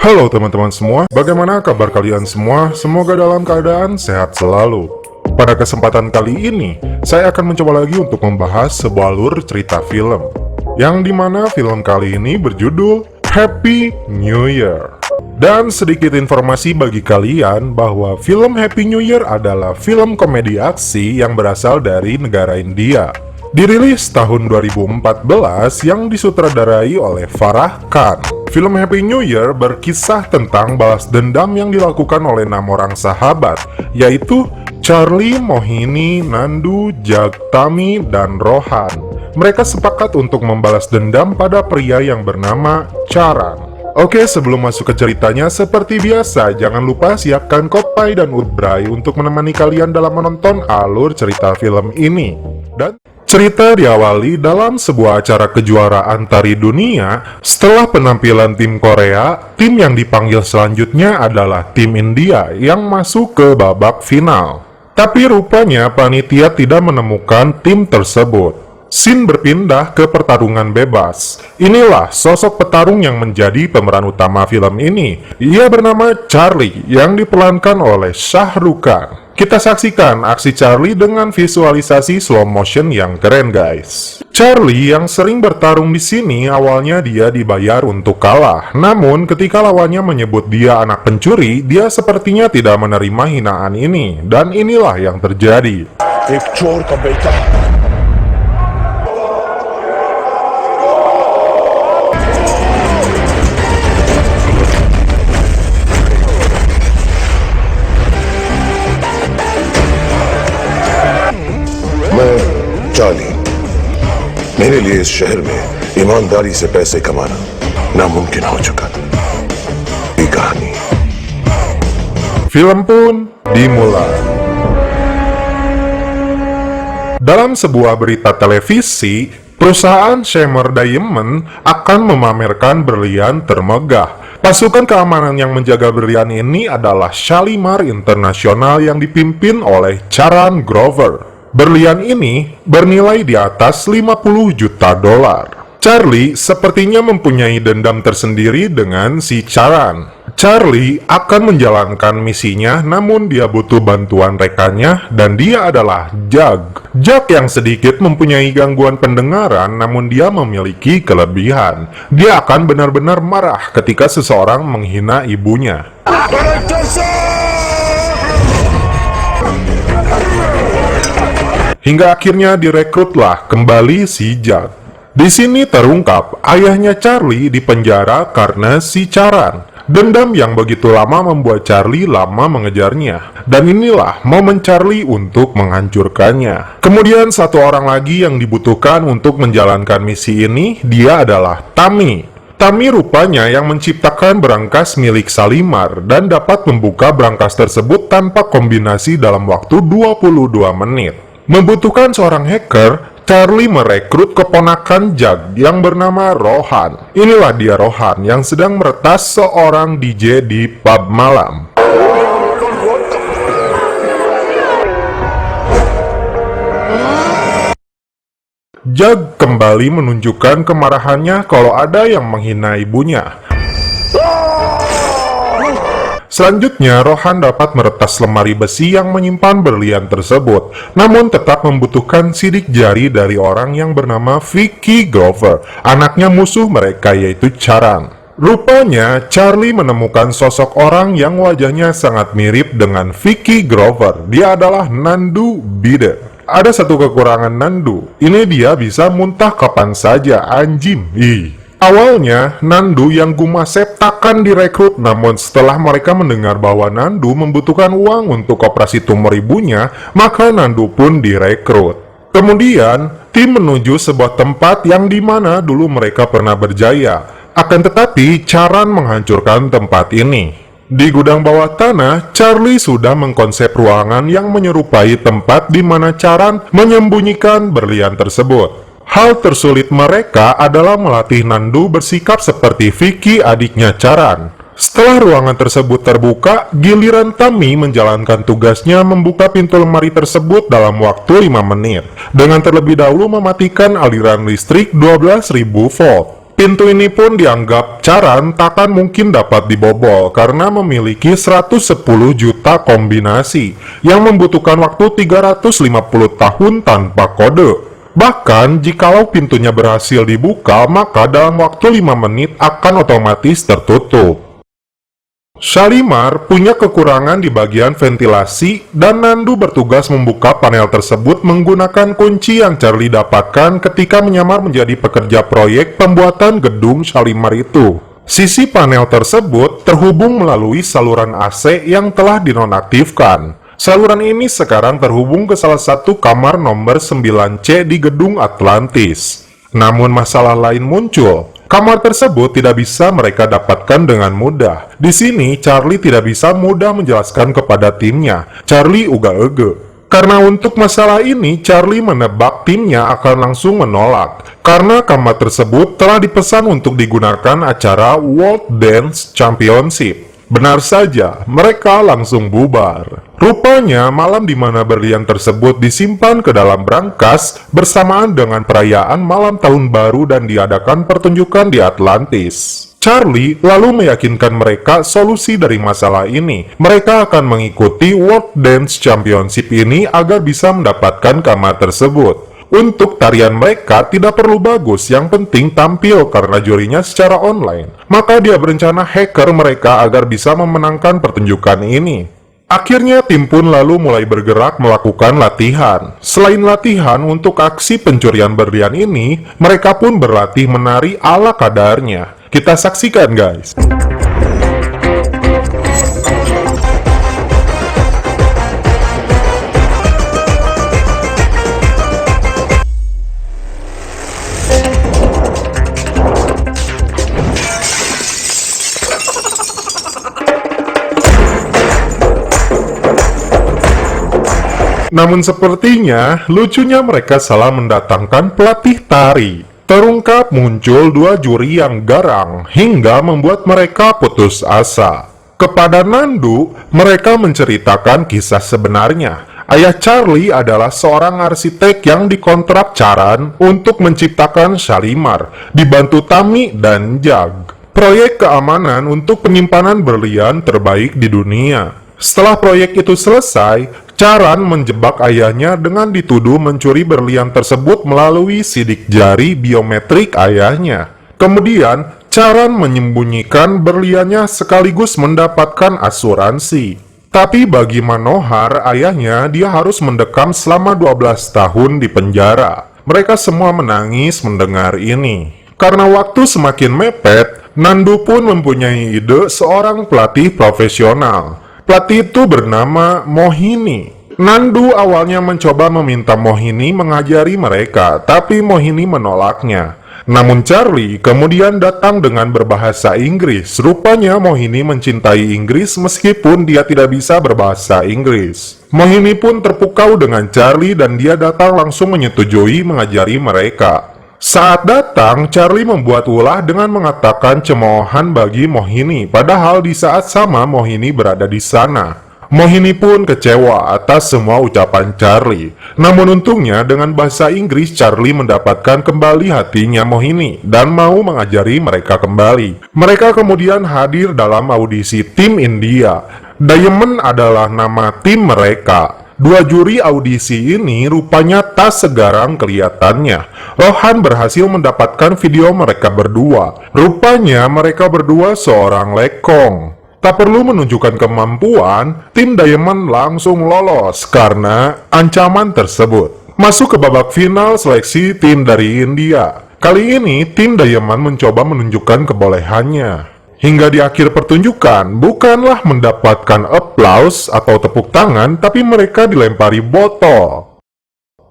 Halo teman-teman semua, bagaimana kabar kalian semua? Semoga dalam keadaan sehat selalu. Pada kesempatan kali ini, saya akan mencoba lagi untuk membahas sebuah alur cerita film, yang dimana film kali ini berjudul Happy New Year. Dan sedikit informasi bagi kalian bahwa film Happy New Year adalah film komedi aksi yang berasal dari negara India. Dirilis tahun 2014 yang disutradarai oleh Farah Khan. Film Happy New Year berkisah tentang balas dendam yang dilakukan oleh 6 orang sahabat, yaitu Charlie, Mohini, Nandu, Jag, Tami, dan Rohan. Mereka sepakat untuk membalas dendam pada pria yang bernama Charan. Oke, sebelum masuk ke ceritanya, seperti biasa, jangan lupa siapkan kopi dan udbray untuk menemani kalian dalam menonton alur cerita film ini. Dan cerita diawali dalam sebuah acara kejuaraan tari dunia. Setelah penampilan tim Korea, tim yang dipanggil selanjutnya adalah tim India yang masuk ke babak final. Tapi rupanya panitia tidak menemukan tim tersebut. Scene berpindah ke pertarungan bebas. Inilah sosok petarung yang menjadi pemeran utama film ini. Ia bernama Charlie yang diperankan oleh Shah Rukh Khan. Kita saksikan aksi Charlie dengan visualisasi slow motion yang keren, guys. Charlie yang sering bertarung di sini awalnya dia dibayar untuk kalah. Namun ketika lawannya menyebut dia anak pencuri, dia sepertinya tidak menerima hinaan ini. Dan inilah yang terjadi. मैं चार्ली, मेरे लिए इस शहर में ईमानदारी से पैसे कमाना नामुमकिन हो चुका। ये कहानी Film pun dimulai. Dalam sebuah berita televisi, perusahaan Shimmer Diamond akan memamerkan berlian termegah. Pasukan keamanan yang menjaga berlian ini adalah Shalimar International yang dipimpin oleh Charan Grover. Berlian ini bernilai di atas 50 juta dolar. Charlie sepertinya mempunyai dendam tersendiri dengan si Charan. Charlie akan menjalankan misinya, namun dia butuh bantuan rekannya, dan dia adalah Jag. Jag yang sedikit mempunyai gangguan pendengaran, namun dia memiliki kelebihan. Dia akan benar-benar marah ketika seseorang menghina ibunya. Hingga akhirnya direkrutlah kembali si Jag. Di sini terungkap ayahnya Charlie dipenjara karena si Charan. Dendam yang begitu lama membuat Charlie lama mengejarnya. Dan inilah momen Charlie untuk menghancurkannya. Kemudian satu orang lagi yang dibutuhkan untuk menjalankan misi ini, dia adalah Tami. Tami rupanya yang menciptakan berangkas milik Shalimar dan dapat membuka berangkas tersebut tanpa kombinasi dalam waktu 22 menit. Membutuhkan seorang hacker, Charlie merekrut keponakan Jag yang bernama Rohan. Inilah dia Rohan yang sedang meretas seorang DJ di pub malam. Jag kembali menunjukkan kemarahannya kalau ada yang menghina ibunya. Selanjutnya, Rohan dapat meretas lemari besi yang menyimpan berlian tersebut, namun tetap membutuhkan sidik jari dari orang yang bernama Vicky Grover, anaknya musuh mereka yaitu Charan. Rupanya, Charlie menemukan sosok orang yang wajahnya sangat mirip dengan Vicky Grover. Dia adalah Nandu Bide. Ada satu kekurangan Nandu, ini dia bisa muntah kapan saja, anjing. Awalnya, Nandu yang gumasep takkan direkrut, namun setelah mereka mendengar bahwa Nandu membutuhkan uang untuk operasi tumor ibunya, maka Nandu pun direkrut. Kemudian, tim menuju sebuah tempat yang dimana dulu mereka pernah berjaya. Akan tetapi, Charan menghancurkan tempat ini. Di gudang bawah tanah, Charlie sudah mengkonsep ruangan yang menyerupai tempat di mana Charan menyembunyikan berlian tersebut. Hal tersulit mereka adalah melatih Nandu bersikap seperti Vicky, adiknya Charan. Setelah ruangan tersebut terbuka, giliran Tami menjalankan tugasnya membuka pintu lemari tersebut dalam waktu 5 menit, dengan terlebih dahulu mematikan aliran listrik 12.000 volt. Pintu ini pun dianggap Charan takkan mungkin dapat dibobol karena memiliki 110 juta kombinasi yang membutuhkan waktu 350 tahun tanpa kode. Bahkan, jikalau pintunya berhasil dibuka, maka dalam waktu 5 menit akan otomatis tertutup. Shalimar punya kekurangan di bagian ventilasi dan Nandu bertugas membuka panel tersebut menggunakan kunci yang Charlie dapatkan ketika menyamar menjadi pekerja proyek pembuatan gedung Shalimar itu. Sisi panel tersebut terhubung melalui saluran AC yang telah dinonaktifkan. Saluran ini sekarang terhubung ke salah satu kamar nomor 9C di gedung Atlantis. Namun masalah lain muncul. Kamar tersebut tidak bisa mereka dapatkan dengan mudah. Di sini, Charlie tidak bisa mudah menjelaskan kepada timnya. Charlie uga-ege. Karena untuk masalah ini, Charlie menebak timnya akan langsung menolak. Karena kamar tersebut telah dipesan untuk digunakan acara World Dance Championship. Benar saja, mereka langsung bubar. Rupanya, malam di mana berlian tersebut disimpan ke dalam brankas bersamaan dengan perayaan malam tahun baru dan diadakan pertunjukan di Atlantis. Charlie lalu meyakinkan mereka solusi dari masalah ini. Mereka akan mengikuti World Dance Championship ini agar bisa mendapatkan kamar tersebut. Untuk tarian mereka tidak perlu bagus, yang penting tampil karena jurinya secara online. Maka dia berencana hacker mereka agar bisa memenangkan pertunjukan ini. Akhirnya tim pun lalu mulai bergerak melakukan latihan. Selain latihan untuk aksi pencurian berlian ini, mereka pun berlatih menari ala kadarnya. Kita saksikan guys. Namun sepertinya lucunya mereka salah mendatangkan pelatih tari. Terungkap muncul dua juri yang garang hingga membuat mereka putus asa. Kepada Nandu, mereka menceritakan kisah sebenarnya. Ayah Charlie adalah seorang arsitek yang dikontrak Charan untuk menciptakan Shalimar, dibantu Tami dan Jag. Proyek keamanan untuk penyimpanan berlian terbaik di dunia. Setelah proyek itu selesai, Charan menjebak ayahnya dengan dituduh mencuri berlian tersebut melalui sidik jari biometrik ayahnya. Kemudian, Charan menyembunyikan berliannya sekaligus mendapatkan asuransi. Tapi bagi Manohar, ayahnya, dia harus mendekam selama 12 tahun di penjara. Mereka semua menangis mendengar ini. Karena waktu semakin mepet, Nandu pun mempunyai ide seorang pelatih profesional. Pelatih itu bernama Mohini. Nandu awalnya mencoba meminta Mohini mengajari mereka, tapi Mohini menolaknya. Namun Charlie kemudian datang dengan berbahasa Inggris. Rupanya Mohini mencintai Inggris meskipun dia tidak bisa berbahasa Inggris. Mohini pun terpukau dengan Charlie dan dia datang langsung menyetujui mengajari mereka. Saat datang, Charlie membuat ulah dengan mengatakan cemoohan bagi Mohini, padahal di saat sama Mohini berada di sana. Mohini pun kecewa atas semua ucapan Charlie. Namun untungnya dengan bahasa Inggris Charlie mendapatkan kembali hatinya Mohini dan mau mengajari mereka kembali. Mereka kemudian hadir dalam audisi tim India. Diamond adalah nama tim mereka. Dua juri audisi ini rupanya tak segarang kelihatannya. Rohan berhasil mendapatkan video mereka berdua. Rupanya mereka berdua seorang lekong. Tak perlu menunjukkan kemampuan, tim Diamond langsung lolos karena ancaman tersebut. Masuk ke babak final seleksi tim dari India. Kali ini tim Diamond mencoba menunjukkan kebolehannya. Hingga di akhir pertunjukan, bukanlah mendapatkan aplaus atau tepuk tangan, tapi mereka dilempari botol.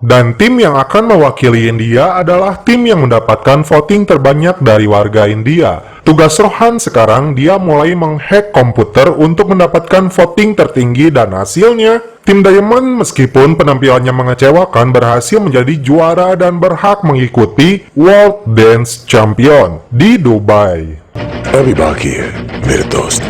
Dan tim yang akan mewakili India adalah tim yang mendapatkan voting terbanyak dari warga India. Tugas Rohan sekarang dia mulai menghack komputer untuk mendapatkan voting tertinggi dan hasilnya, tim Diamond meskipun penampilannya mengecewakan berhasil menjadi juara dan berhak mengikuti World Dance Champion di Dubai. अभी बाकी है मेरे दोस्त.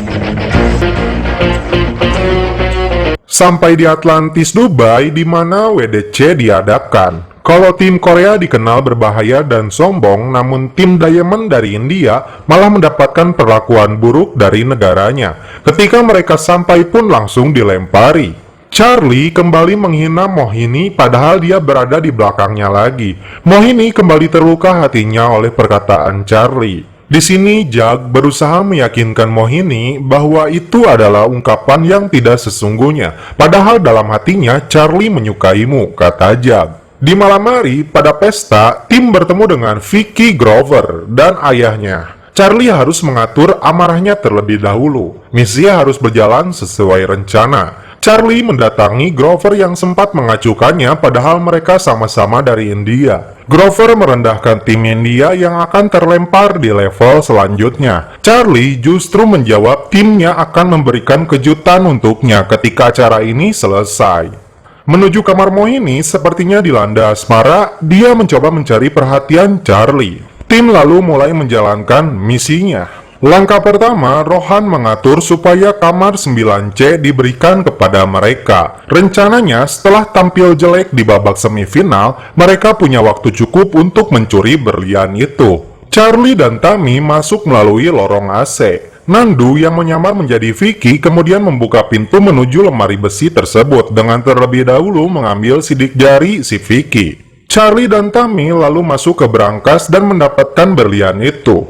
Sampai di Atlantis Dubai di mana WDC diadakan. Kalau tim Korea dikenal berbahaya dan sombong, namun tim Diamond dari India malah mendapatkan perlakuan buruk dari negaranya. Ketika mereka sampai pun langsung dilempari. Charlie kembali menghina Mohini padahal dia berada di belakangnya lagi. Mohini kembali terluka hatinya oleh perkataan Charlie. Di sini Jag berusaha meyakinkan Mohini bahwa itu adalah ungkapan yang tidak sesungguhnya. Padahal dalam hatinya Charlie menyukaimu, kata Jag. Di malam hari, pada pesta, tim bertemu dengan Vicky Grover dan ayahnya. Charlie harus mengatur amarahnya terlebih dahulu. Misinya harus berjalan sesuai rencana. Charlie mendatangi Grover yang sempat mengacukannya padahal mereka sama-sama dari India. Grover merendahkan tim India yang akan terlempar di level selanjutnya. Charlie justru menjawab timnya akan memberikan kejutan untuknya ketika acara ini selesai. Menuju kamar Mohini, sepertinya dilanda asmara, dia mencoba mencari perhatian Charlie. Tim lalu mulai menjalankan misinya. Langkah pertama, Rohan mengatur supaya kamar 9C diberikan kepada mereka. Rencananya, setelah tampil jelek di babak semifinal, mereka punya waktu cukup untuk mencuri berlian itu. Charlie dan Tammy masuk melalui lorong AC. Nandu yang menyamar menjadi Vicky kemudian membuka pintu menuju lemari besi tersebut dengan terlebih dahulu mengambil sidik jari si Vicky. Charlie dan Tammy lalu masuk ke brankas dan mendapatkan berlian itu.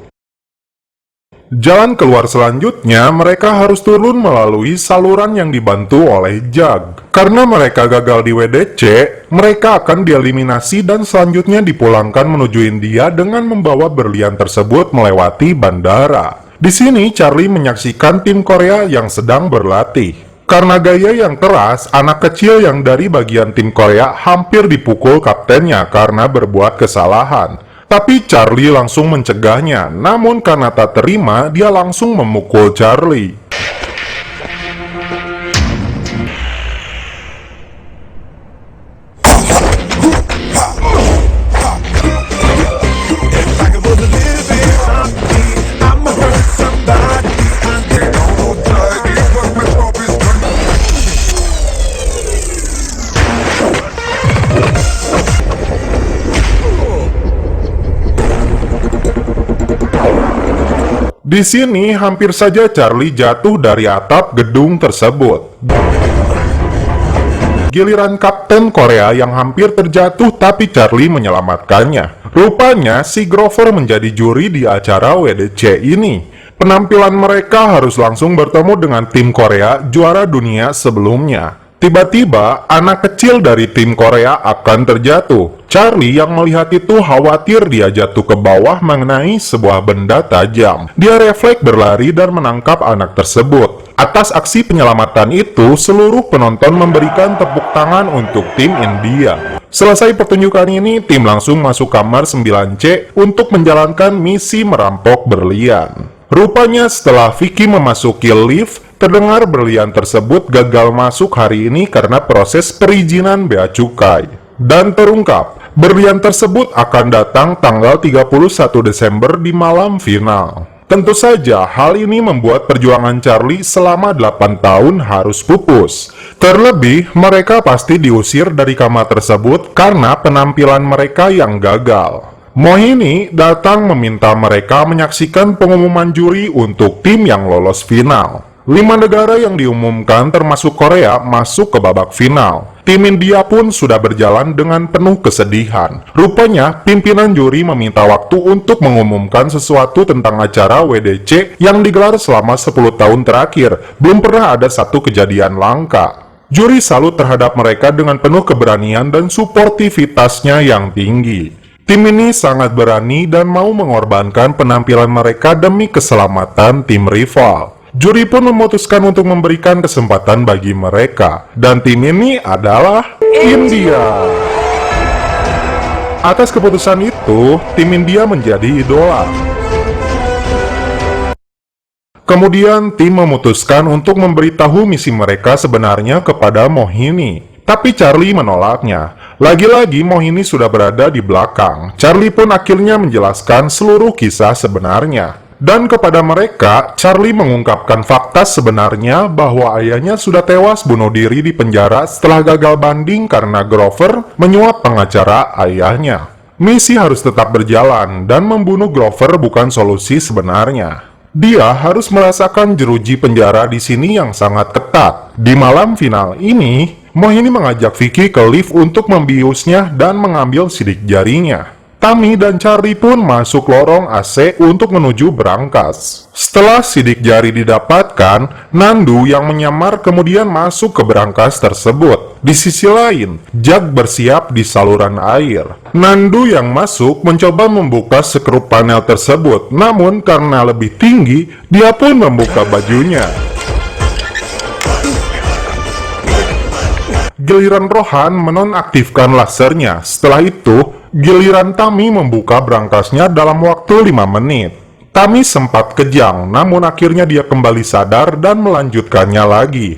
Jalan keluar selanjutnya, mereka harus turun melalui saluran yang dibantu oleh Jag. Karena mereka gagal di WDC, mereka akan dieliminasi dan selanjutnya dipulangkan menuju India dengan membawa berlian tersebut melewati bandara. Di sini Charlie menyaksikan tim Korea yang sedang berlatih. Karena gaya yang keras, anak kecil yang dari bagian tim Korea hampir dipukul kaptennya karena berbuat kesalahan. Tapi Charlie langsung mencegahnya, namun karena tak terima, dia langsung memukul Charlie. Di sini hampir saja Charlie jatuh dari atap gedung tersebut. Giliran Kapten Korea yang hampir terjatuh tapi Charlie menyelamatkannya. Rupanya si Grover menjadi juri di acara WDC ini. Penampilan mereka harus langsung bertemu dengan tim Korea juara dunia sebelumnya. Tiba-tiba, anak kecil dari tim Korea akan terjatuh. Charlie yang melihat itu khawatir dia jatuh ke bawah mengenai sebuah benda tajam. Dia refleks berlari dan menangkap anak tersebut. Atas aksi penyelamatan itu, seluruh penonton memberikan tepuk tangan untuk tim India. Selesai pertunjukan ini, tim langsung masuk kamar 9C untuk menjalankan misi merampok berlian. Rupanya setelah Vicky memasuki lift, terdengar berlian tersebut gagal masuk hari ini karena proses perizinan bea cukai. Dan terungkap, berlian tersebut akan datang tanggal 31 Desember di malam final. Tentu saja hal ini membuat perjuangan Charlie selama 8 tahun harus pupus. Terlebih, mereka pasti diusir dari kamar tersebut karena penampilan mereka yang gagal. Mohini datang meminta mereka menyaksikan pengumuman juri untuk tim yang lolos final. 5 negara yang diumumkan termasuk Korea masuk ke babak final. Tim India pun sudah berjalan dengan penuh kesedihan. Rupanya, pimpinan juri meminta waktu untuk mengumumkan sesuatu tentang acara WDC yang digelar selama 10 tahun terakhir. Belum pernah ada satu kejadian langka. Juri salut terhadap mereka dengan penuh keberanian dan suportivitasnya yang tinggi. Tim ini sangat berani dan mau mengorbankan penampilan mereka demi keselamatan tim rival. Juri pun memutuskan untuk memberikan kesempatan bagi mereka, dan tim ini adalah India. Atas keputusan itu, tim India menjadi idola. Kemudian tim memutuskan untuk memberitahu misi mereka sebenarnya kepada Mohini. Tapi Charlie menolaknya. Lagi-lagi Mohini sudah berada di belakang. Charlie pun akhirnya menjelaskan seluruh kisah sebenarnya. Dan kepada mereka, Charlie mengungkapkan fakta sebenarnya bahwa ayahnya sudah tewas bunuh diri di penjara setelah gagal banding karena Grover menyuap pengacara ayahnya. Misi harus tetap berjalan dan membunuh Grover bukan solusi sebenarnya. Dia harus merasakan jeruji penjara di sini yang sangat ketat. Di malam final ini, Mohini mengajak Vicky ke lift untuk membiusnya dan mengambil sidik jarinya. Tammy dan Charlie pun masuk lorong AC untuk menuju berangkas. Setelah sidik jari didapatkan, Nandu yang menyamar kemudian masuk ke berangkas tersebut. Di sisi lain, Jack bersiap di saluran air. Nandu yang masuk mencoba membuka sekrup panel tersebut, namun karena lebih tinggi, dia pun membuka bajunya. Giliran Rohan menonaktifkan lasernya. Setelah itu, giliran Tammy membuka berangkasnya dalam waktu 5 menit. Tammy sempat kejang, namun akhirnya dia kembali sadar dan melanjutkannya lagi.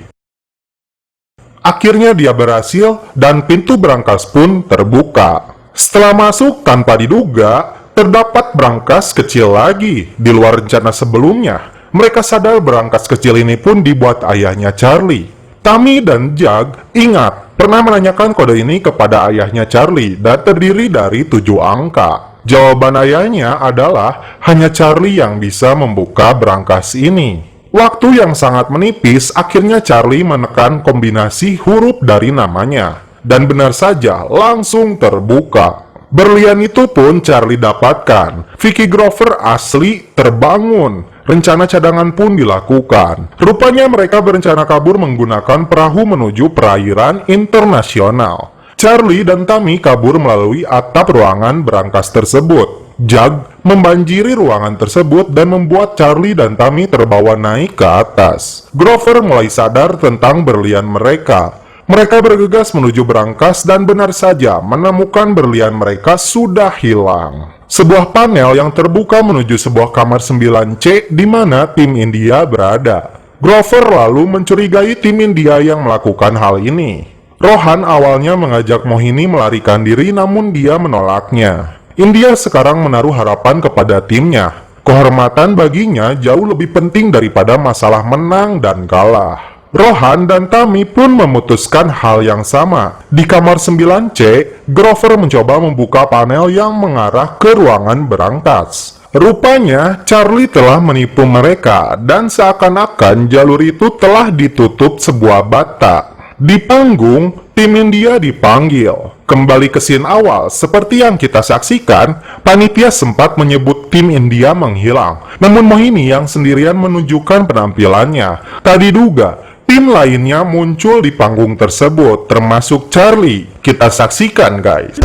Akhirnya dia berhasil dan pintu berangkas pun terbuka. Setelah masuk tanpa diduga, terdapat berangkas kecil lagi di luar rencana sebelumnya. Mereka sadar berangkas kecil ini pun dibuat ayahnya Charlie. Tammy dan Jack ingat pernah menanyakan kode ini kepada ayahnya Charlie dan terdiri dari 7 angka. Jawaban ayahnya adalah hanya Charlie yang bisa membuka berangkas ini. Waktu yang sangat menipis, akhirnya Charlie menekan kombinasi huruf dari namanya. Dan benar saja, langsung terbuka. Berlian itu pun Charlie dapatkan. Vicky Grover asli terbangun. Rencana cadangan pun dilakukan. Rupanya mereka berencana kabur menggunakan perahu menuju perairan internasional. Charlie dan Tammy kabur melalui atap ruangan berangkas tersebut. Jack membanjiri ruangan tersebut dan membuat Charlie dan Tammy terbawa naik ke atas. Grover mulai sadar tentang berlian mereka. Mereka bergegas menuju berangkas dan benar saja menemukan berlian mereka sudah hilang. Sebuah panel yang terbuka menuju sebuah kamar 9C di mana tim India berada. Grover lalu mencurigai tim India yang melakukan hal ini. Rohan awalnya mengajak Mohini melarikan diri namun dia menolaknya. India sekarang menaruh harapan kepada timnya. Kehormatan baginya jauh lebih penting daripada masalah menang dan kalah. Rohan dan Tammy pun memutuskan hal yang sama. Di kamar 9C, Grover mencoba membuka panel yang mengarah ke ruangan berangkas. Rupanya, Charlie telah menipu mereka dan seakan-akan jalur itu telah ditutup sebuah bata. Di panggung, tim India dipanggil. Kembali ke scene awal, seperti yang kita saksikan, panitia sempat menyebut tim India menghilang. Namun Mohini yang sendirian menunjukkan penampilannya. Tak diduga, tim lainnya muncul di panggung tersebut, termasuk Charlie. Kita saksikan, guys.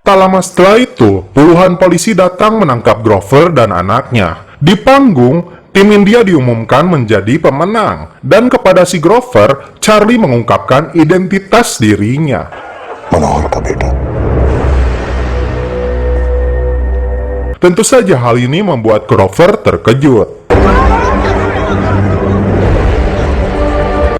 Tak lama setelah itu, puluhan polisi datang menangkap Grover dan anaknya. Di panggung, tim India diumumkan menjadi pemenang, dan kepada si Grover, Charlie mengungkapkan identitas dirinya. मनोहर का बेटा। Tentu saja hal ini membuat Grover terkejut.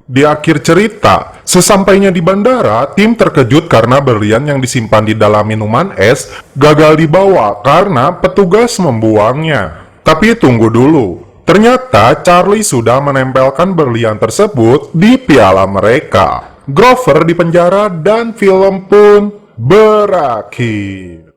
Di akhir cerita, sesampainya di bandara, tim terkejut karena berlian yang disimpan di dalam minuman es gagal dibawa karena petugas membuangnya. Tapi tunggu dulu. Ternyata Charlie sudah menempelkan berlian tersebut di piala mereka. Grover dipenjara dan film pun berakhir.